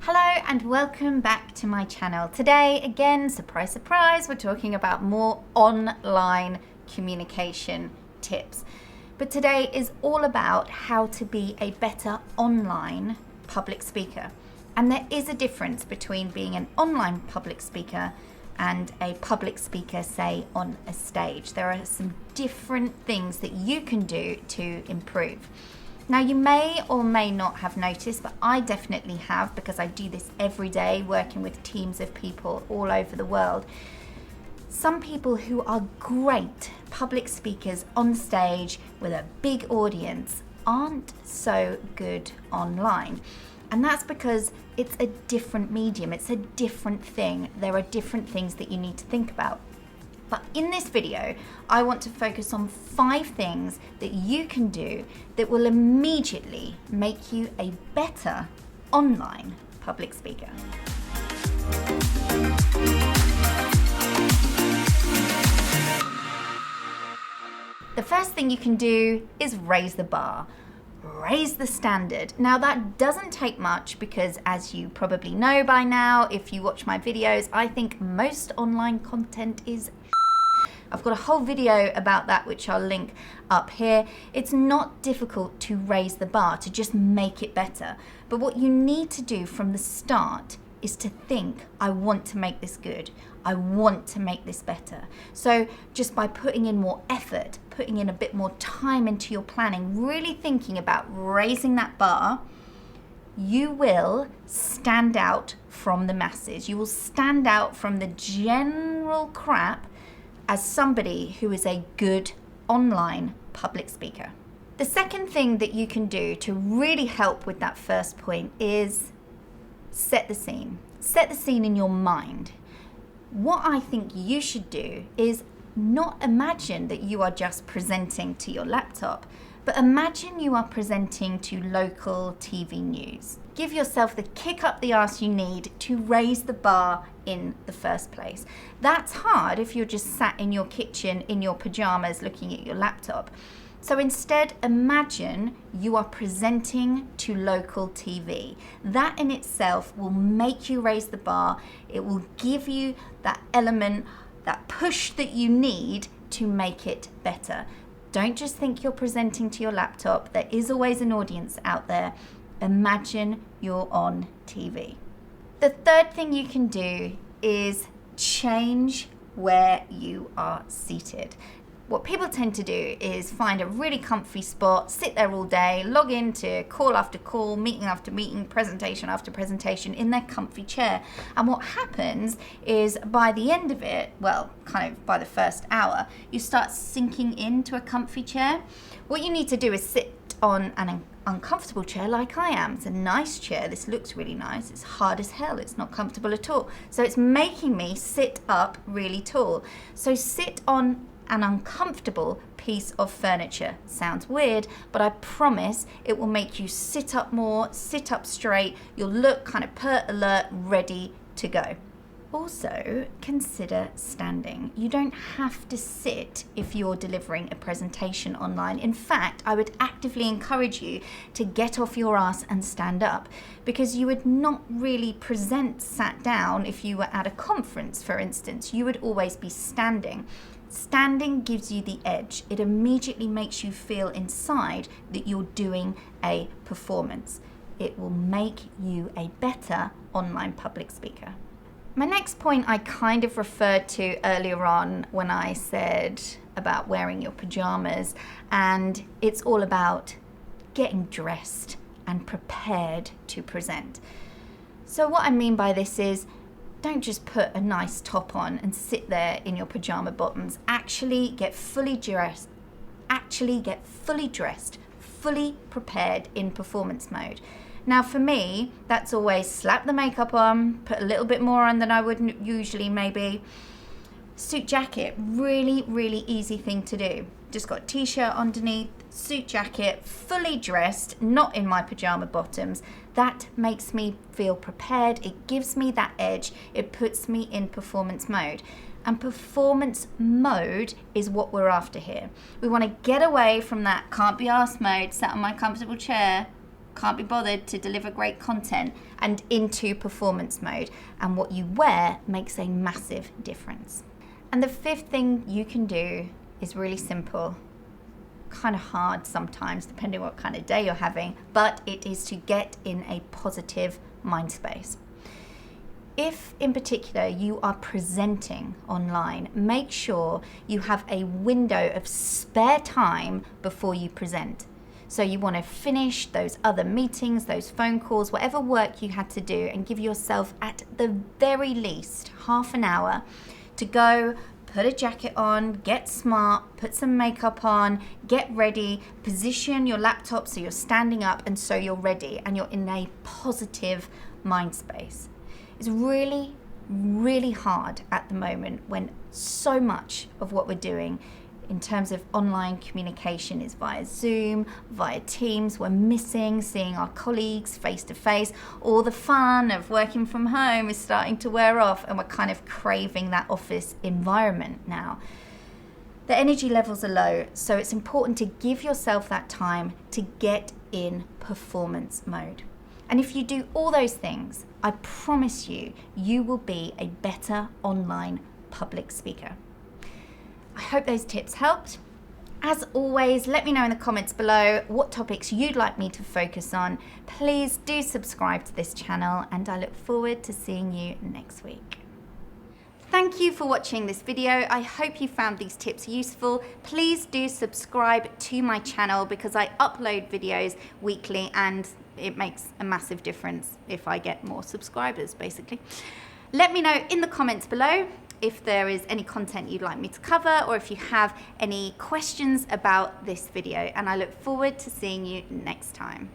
Hello and welcome back to my channel. Today, again, surprise, surprise, we're talking about more online communication tips. But today is all about how to be a better online public speaker. And there is a difference between being an online public speaker and a public speaker, say, on a stage. There are some different things that you can do to improve. Now, you may or may not have noticed, but I definitely have, because I do this every day working with teams of people all over the world. Some people who are great public speakers on stage with a big audience aren't so good online. And that's because it's a different medium, it's a different thing. There are different things that you need to think about. But in this video, I want to focus on 5 things that you can do that will immediately make you a better online public speaker. The first thing you can do is raise the bar. Raise the standard. Now, that doesn't take much because, as you probably know by now, if you watch my videos, I think most online content is I've got a whole video about that which I'll link up here. It's not difficult to raise the bar, to just make it better. But what you need to do from the start is to think, I want to make this good. I want to make this better. So just by putting in more effort, putting in a bit more time into your planning, really thinking about raising that bar, you will stand out from the masses. You will stand out from the general crap as somebody who is a good online public speaker. The second thing that you can do to really help with that first point is set the scene. Set the scene in your mind. What I think you should do is not imagine that you are just presenting to your laptop, but imagine you are presenting to local TV news. Give yourself the kick up the arse you need to raise the bar in the first place. That's hard if you're just sat in your kitchen in your pajamas looking at your laptop. So instead, imagine you are presenting to local TV. That in itself will make you raise the bar. It will give you that element, that push that you need to make it better. Don't just think you're presenting to your laptop. There is always an audience out there. Imagine you're on TV. The third thing you can do is change where you are seated. What people tend to do is find a really comfy spot, sit there all day, log into call after call, meeting after meeting, presentation after presentation in their comfy chair. And what happens is by the end of it, well, kind of by the first hour, you start sinking into a comfy chair. What you need to do is sit on an uncomfortable chair like I am. It's a nice chair. This looks really nice. It's hard as hell. It's not comfortable at all. So it's making me sit up really tall. So sit on an uncomfortable piece of furniture. Sounds weird, but I promise it will make you sit up more, sit up straight. You'll look kind of pert alert, ready to go. Also, consider standing. You don't have to sit if you're delivering a presentation online. In fact, I would actively encourage you to get off your ass and stand up, because you would not really present sat down if you were at a conference, for instance. You would always be standing. Standing gives you the edge. It immediately makes you feel inside that you're doing a performance. It will make you a better online public speaker. My next point I kind of referred to earlier on when I said about wearing your pajamas, and it's all about getting dressed and prepared to present. So what I mean by this is, don't just put a nice top on and sit there in your pajama bottoms. Actually get fully dressed, fully prepared in performance mode. Now for me, that's always slap the makeup on, put a little bit more on than I would usually maybe. Suit jacket, really, really easy thing to do. Just got a t-shirt underneath, suit jacket, fully dressed, not in my pajama bottoms. That makes me feel prepared. It gives me that edge. It puts me in performance mode. And performance mode is what we're after here. We want to get away from that can't be arsed mode, sat on my comfortable chair, can't be bothered to deliver great content, and into performance mode. And what you wear makes a massive difference. And the fifth thing you can do is really simple, kind of hard sometimes depending what kind of day you're having, but it is to get in a positive mind space. If in particular you are presenting online, make sure you have a window of spare time before you present. So you want to finish those other meetings, those phone calls, whatever work you had to do, and give yourself at the very least half an hour to go, put a jacket on, get smart, put some makeup on, get ready, position your laptop so you're standing up and so you're ready and you're in a positive mind space. It's really, really hard at the moment when so much of what we're doing in terms of online communication is via Zoom, via Teams. We're missing seeing our colleagues face to face. All the fun of working from home is starting to wear off, and we're kind of craving that office environment now. The energy levels are low, so it's important to give yourself that time to get in performance mode. And if you do all those things, I promise you, you will be a better online public speaker. I hope those tips helped. As always, let me know in the comments below what topics you'd like me to focus on. Please do subscribe to this channel, and I look forward to seeing you next week. Thank you for watching this video. I hope you found these tips useful. Please do subscribe to my channel because I upload videos weekly and it makes a massive difference if I get more subscribers, basically. Let me know in the comments below if there is any content you'd like me to cover, or if you have any questions about this video, and I look forward to seeing you next time.